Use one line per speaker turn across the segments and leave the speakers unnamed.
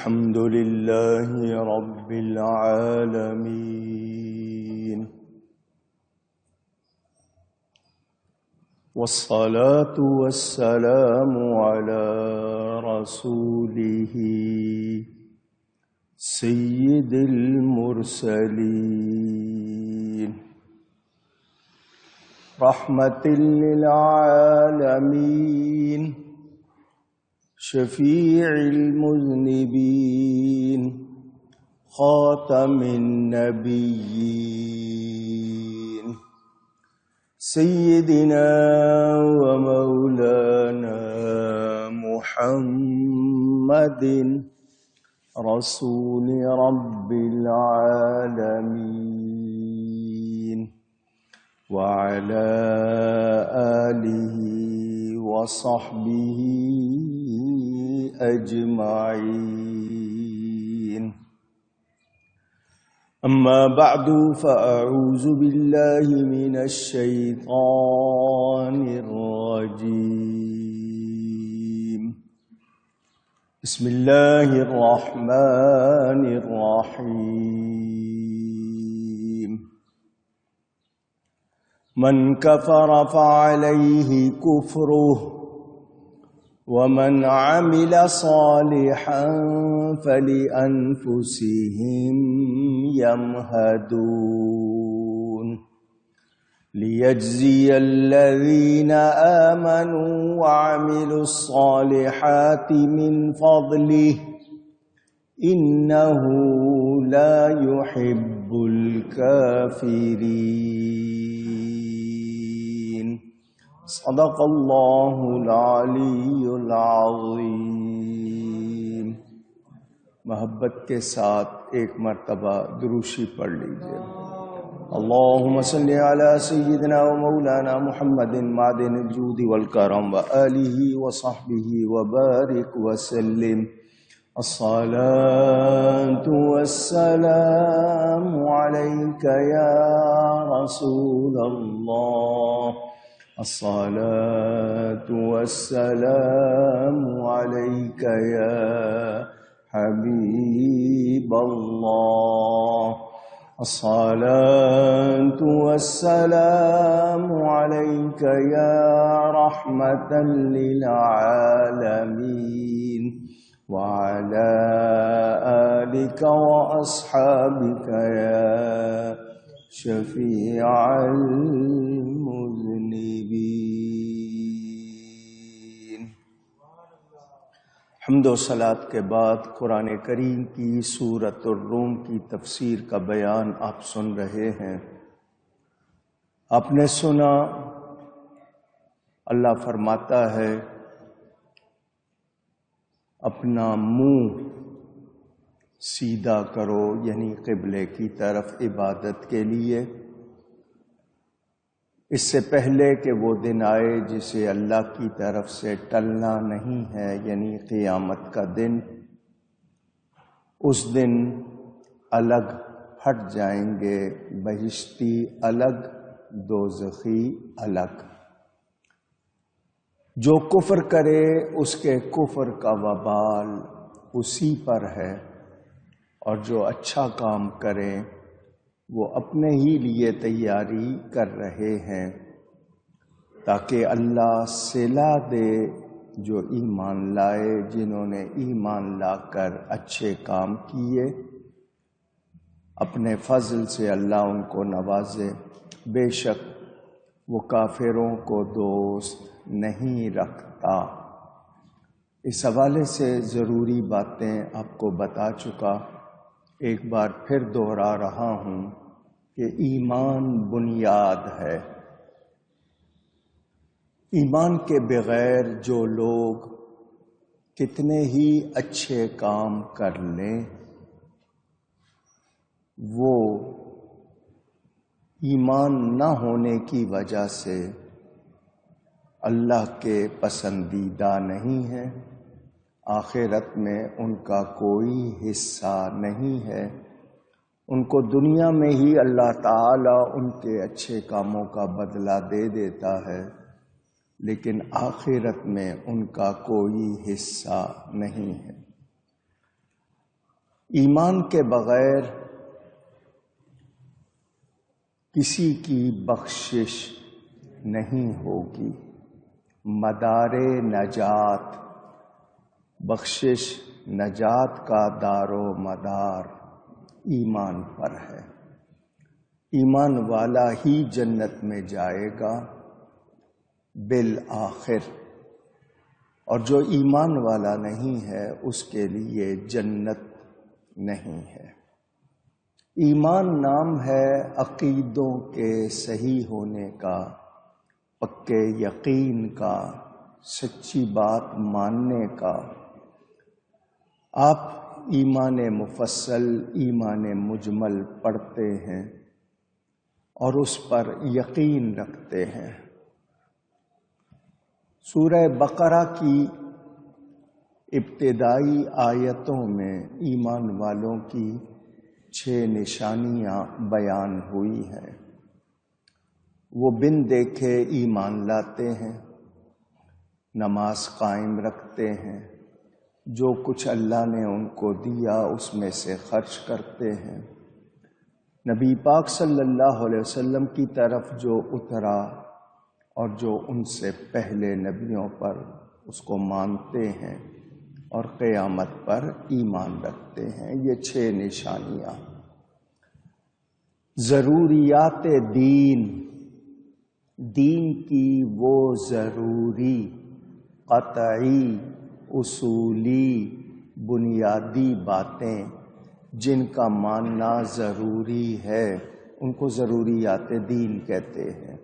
الحمد لله رب العالمين، والصلاة والسلام على رسوله سيد المرسلين، رحمة للعالمين، شفيع المذنبين، خاتم النبيين، سيدنا ومولانا محمد رسول رب العالمين، وعلى آله وصحبه أجمعين. أما بعد، فأعوذ بالله من الشيطان الرجيم. بسم الله الرحمن الرحيم. من كفر فعليه كفره، ومن عمل صالحا فلأنفسهم يمهدون، ليجزي الذين آمنوا وعملوا الصالحات من فضله، إنه لا يحب الكافرين. صدق اللہ العلی العظیم. محبت کے ساتھ ایک مرتبہ دروشی پڑھ لیجئے. اللہم صلی علی سیدنا و مولانا محمد معدن الجود والکرم و آلہ و صحبہ وبارک وسلم. الصلاة والسلام علیک یا رسول اللہ، الصلاة والسلام عليك يا حبيب الله، الصلاة والسلام عليك يا رحمة للعالمين، وعلى آلك وأصحابك يا شفيع المذنبين. حمد و صلات کے بعد قرآن کریم کی سورۃ الروم کی تفسیر کا بیان آپ سن رہے ہیں. آپ نے سنا اللہ فرماتا ہے اپنا منہ سیدھا کرو، یعنی قبلے کی طرف عبادت کے لیے، اس سے پہلے کہ وہ دن آئے جسے اللہ کی طرف سے ٹلنا نہیں ہے، یعنی قیامت کا دن. اس دن الگ ہٹ جائیں گے، بہشتی الگ، دوزخی الگ. جو کفر کرے اس کے کفر کا وبال اسی پر ہے، اور جو اچھا کام کریں وہ اپنے ہی لیے تیاری کر رہے ہیں، تاکہ اللہ صلہ دے جو ایمان لائے، جنہوں نے ایمان لا کر اچھے کام کیے. اپنے فضل سے اللہ ان کو نوازے. بے شک وہ کافروں کو دوست نہیں رکھتا. اس حوالے سے ضروری باتیں آپ کو بتا چکا، ایک بار پھر دوہرا رہا ہوں کہ ایمان بنیاد ہے. ایمان کے بغیر جو لوگ کتنے ہی اچھے کام کر لیں، وہ ایمان نہ ہونے کی وجہ سے اللہ کے پسندیدہ نہیں ہیں. آخرت میں ان کا کوئی حصہ نہیں ہے. ان کو دنیا میں ہی اللہ تعالی ان کے اچھے کاموں کا بدلہ دے دیتا ہے، لیکن آخرت میں ان کا کوئی حصہ نہیں ہے. ایمان کے بغیر کسی کی بخشش نہیں ہوگی۔ مدار نجات، بخشش نجات کا دار و مدار ایمان پر ہے۔ ایمان والا ہی جنت میں جائے گا بالآخر، اور جو ایمان والا نہیں ہے اس کے لیے جنت نہیں ہے۔ ایمان نام ہے عقیدوں کے صحیح ہونے کا، پکے یقین کا، سچی بات ماننے کا۔ آپ ایمان مفصل، ایمان مجمل پڑھتے ہیں اور اس پر یقین رکھتے ہیں۔ سورہ بقرہ کی ابتدائی آیتوں میں ایمان والوں کی 6 نشانیاں بیان ہوئی ہیں۔ وہ بن دیکھے ایمان لاتے ہیں، نماز قائم رکھتے ہیں، جو کچھ اللہ نے ان کو دیا اس میں سے خرچ کرتے ہیں، نبی پاک صلی اللہ علیہ وسلم کی طرف جو اترا اور جو ان سے پہلے نبیوں پر اس کو مانتے ہیں اور قیامت پر ایمان رکھتے ہیں۔ یہ 6 نشانیاں۔ ضروریات دین، دین کی وہ ضروری، قطعی، اصولی، بنیادی باتیں جن کا ماننا ضروری ہے، ان کو ضروریات دین کہتے ہیں۔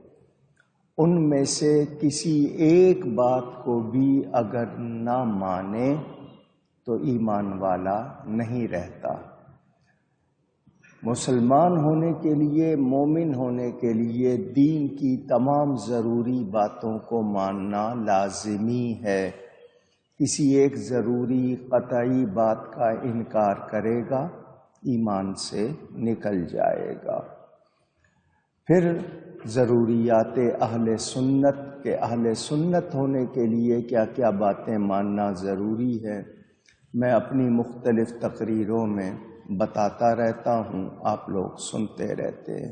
ان میں سے کسی ایک بات کو بھی اگر نہ مانے تو ایمان والا نہیں رہتا۔ مسلمان ہونے کے لیے، مومن ہونے کے لیے دین کی تمام ضروری باتوں کو ماننا لازمی ہے۔ کسی ایک ضروری قطعی بات کا انکار کرے گا، ایمان سے نکل جائے گا۔ پھر ضروریات اہل سنت کے، اہل سنت ہونے کے لیے کیا کیا باتیں ماننا ضروری ہے، میں اپنی مختلف تقریروں میں بتاتا رہتا ہوں، آپ لوگ سنتے رہتے ہیں۔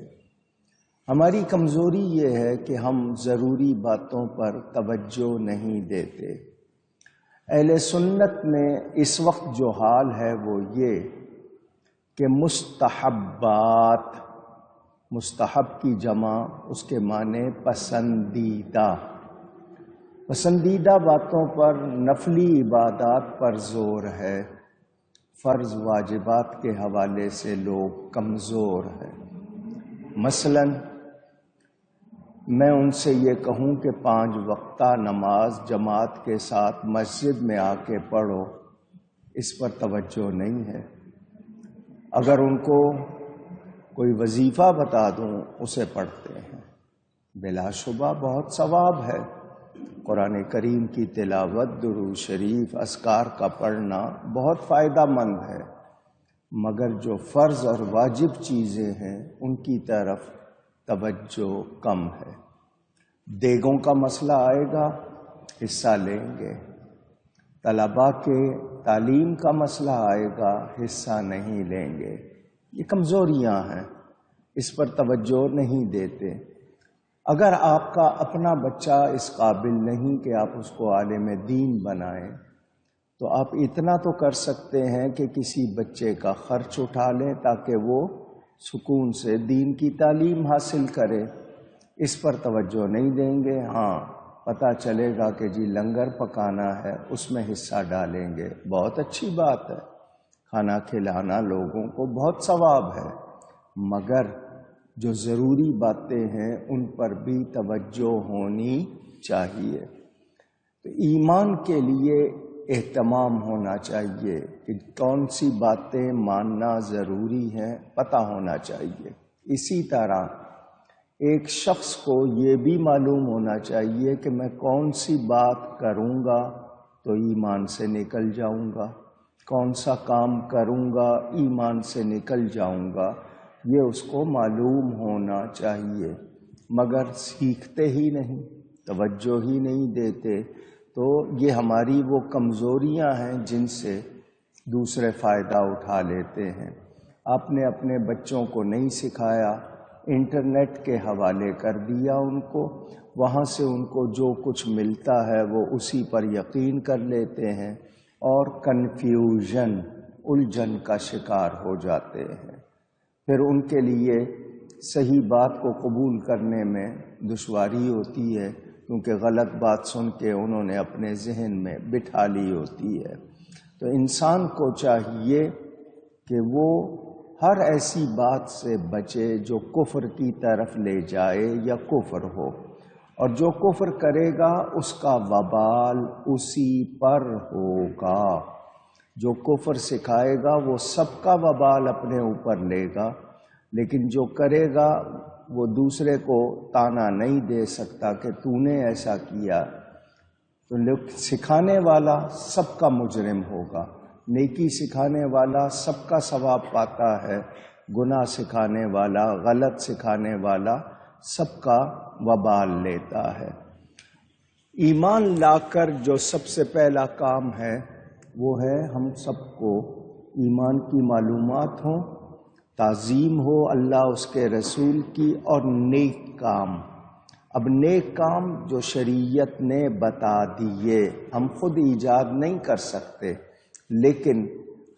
ہماری کمزوری یہ ہے کہ ہم ضروری باتوں پر توجہ نہیں دیتے۔ اہل سنت میں اس وقت جو حال ہے وہ یہ کہ مستحبات، مستحب کی جمع اس کے معنی پسندیدہ، پسندیدہ باتوں پر، نفلی عبادات پر زور ہے۔ فرض واجبات کے حوالے سے لوگ کمزور ہیں۔ مثلا میں ان سے یہ کہوں کہ 5 وقتہ نماز جماعت کے ساتھ مسجد میں آ کے پڑھو، اس پر توجہ نہیں ہے۔ اگر ان کو کوئی وظیفہ بتا دوں اسے پڑھتے ہیں، بلا شبہ بہت ثواب ہے۔ قرآن کریم کی تلاوت، درود شریف، اذکار کا پڑھنا بہت فائدہ مند ہے، مگر جو فرض اور واجب چیزیں ہیں ان کی طرف توجہ کم ہے۔ دیگوں کا مسئلہ آئے گا، حصہ لیں گے۔ طلباء کے تعلیم کا مسئلہ آئے گا، حصہ نہیں لیں گے۔ یہ کمزوریاں ہیں، اس پر توجہ نہیں دیتے۔ اگر آپ کا اپنا بچہ اس قابل نہیں کہ آپ اس کو عالم دین بنائیں، تو آپ اتنا تو کر سکتے ہیں کہ کسی بچے کا خرچ اٹھا لیں تاکہ وہ سکون سے دین کی تعلیم حاصل کرے۔ اس پر توجہ نہیں دیں گے۔ ہاں، پتہ چلے گا کہ جی لنگر پکانا ہے، اس میں حصہ ڈالیں گے، بہت اچھی بات ہے، کھانا کھلانا لوگوں کو بہت ثواب ہے، مگر جو ضروری باتیں ہیں ان پر بھی توجہ ہونی چاہیے۔ تو ایمان کے لیے اہتمام ہونا چاہیے کہ کون سی باتیں ماننا ضروری ہیں، پتہ ہونا چاہیے۔ اسی طرح ایک شخص کو یہ بھی معلوم ہونا چاہیے کہ میں کون سی بات کروں گا تو ایمان سے نکل جاؤں گا، کون سا کام کروں گا ایمان سے نکل جاؤں گا، یہ اس کو معلوم ہونا چاہیے، مگر سیکھتے ہی نہیں، توجہ ہی نہیں دیتے۔ تو یہ ہماری وہ کمزوریاں ہیں جن سے دوسرے فائدہ اٹھا لیتے ہیں۔ آپ نے اپنے بچوں کو نہیں سکھایا، انٹرنیٹ کے حوالے کر دیا ان کو، وہاں سے ان کو جو کچھ ملتا ہے وہ اسی پر یقین کر لیتے ہیں اور کنفیوژن، الجھن کا شکار ہو جاتے ہیں۔ پھر ان کے لیے صحیح بات کو قبول کرنے میں دشواری ہوتی ہے، کیونکہ غلط بات سن کے انہوں نے اپنے ذہن میں بٹھا لی ہوتی ہے۔ تو انسان کو چاہیے کہ وہ ہر ایسی بات سے بچے جو کفر کی طرف لے جائے یا کفر ہو، اور جو کفر کرے گا اس کا وبال اسی پر ہوگا۔ جو کفر سکھائے گا وہ سب کا وبال اپنے اوپر لے گا، لیکن جو کرے گا وہ دوسرے کو تانا نہیں دے سکتا کہ تو نے ایسا کیا۔ تو سکھانے والا سب کا مجرم ہوگا، نیکی سکھانے والا سب کا ثواب پاتا ہے، گناہ سکھانے والا، غلط سکھانے والا سب کا وبال لیتا ہے۔ ایمان لا کر جو سب سے پہلا کام ہے وہ ہے ہم سب کو ایمان کی معلومات ہوں، تعظیم ہو اللہ اس کے رسول کی، اور نیک کام۔ اب نیک کام جو شریعت نے بتا دیے، ہم خود ایجاد نہیں کر سکتے، لیکن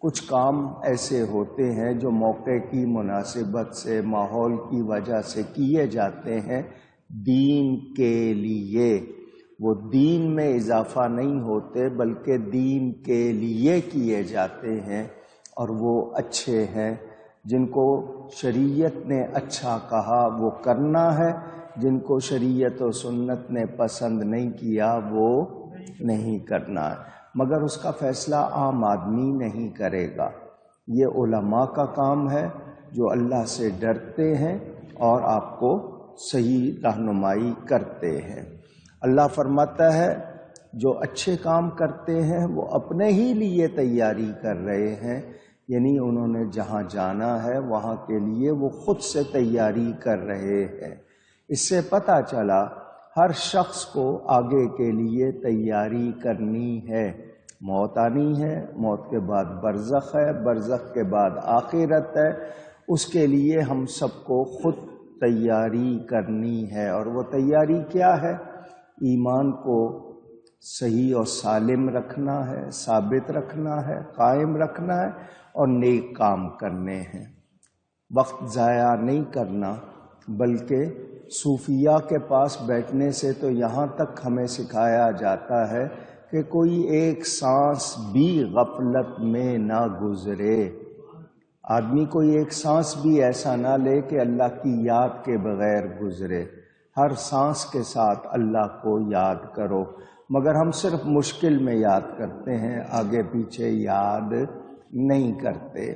کچھ کام ایسے ہوتے ہیں جو موقع کی مناسبت سے، ماحول کی وجہ سے کیے جاتے ہیں دین کے لیے۔ وہ دین میں اضافہ نہیں ہوتے بلکہ دین کے لیے کیے جاتے ہیں، اور وہ اچھے ہیں۔ جن کو شریعت نے اچھا کہا وہ کرنا ہے، جن کو شریعت و سنت نے پسند نہیں کیا وہ نہیں کرنا ہے، مگر اس کا فیصلہ عام آدمی نہیں کرے گا۔ یہ علماء کا کام ہے جو اللہ سے ڈرتے ہیں اور آپ کو صحیح رہنمائی کرتے ہیں۔ اللہ فرماتا ہے جو اچھے کام کرتے ہیں وہ اپنے ہی لیے تیاری کر رہے ہیں، یعنی انہوں نے جہاں جانا ہے وہاں کے لیے وہ خود سے تیاری کر رہے ہیں۔ اس سے پتہ چلا ہر شخص کو آگے کے لیے تیاری کرنی ہے۔ موت آنی ہے، موت کے بعد برزخ ہے، برزخ کے بعد آخرت ہے، اس کے لیے ہم سب کو خود تیاری کرنی ہے۔ اور وہ تیاری کیا ہے؟ ایمان کو صحیح اور سالم رکھنا ہے، ثابت رکھنا ہے، قائم رکھنا ہے، اور نیک کام کرنے ہیں۔ وقت ضائع نہیں کرنا، بلکہ صوفیاء کے پاس بیٹھنے سے تو یہاں تک ہمیں سکھایا جاتا ہے کہ کوئی ایک سانس بھی غفلت میں نہ گزرے۔ آدمی کوئی ایک سانس بھی ایسا نہ لے کہ اللہ کی یاد کے بغیر گزرے۔ ہر سانس کے ساتھ اللہ کو یاد کرو، مگر ہم صرف مشکل میں یاد کرتے ہیں، آگے پیچھے یاد نہیں کرتے۔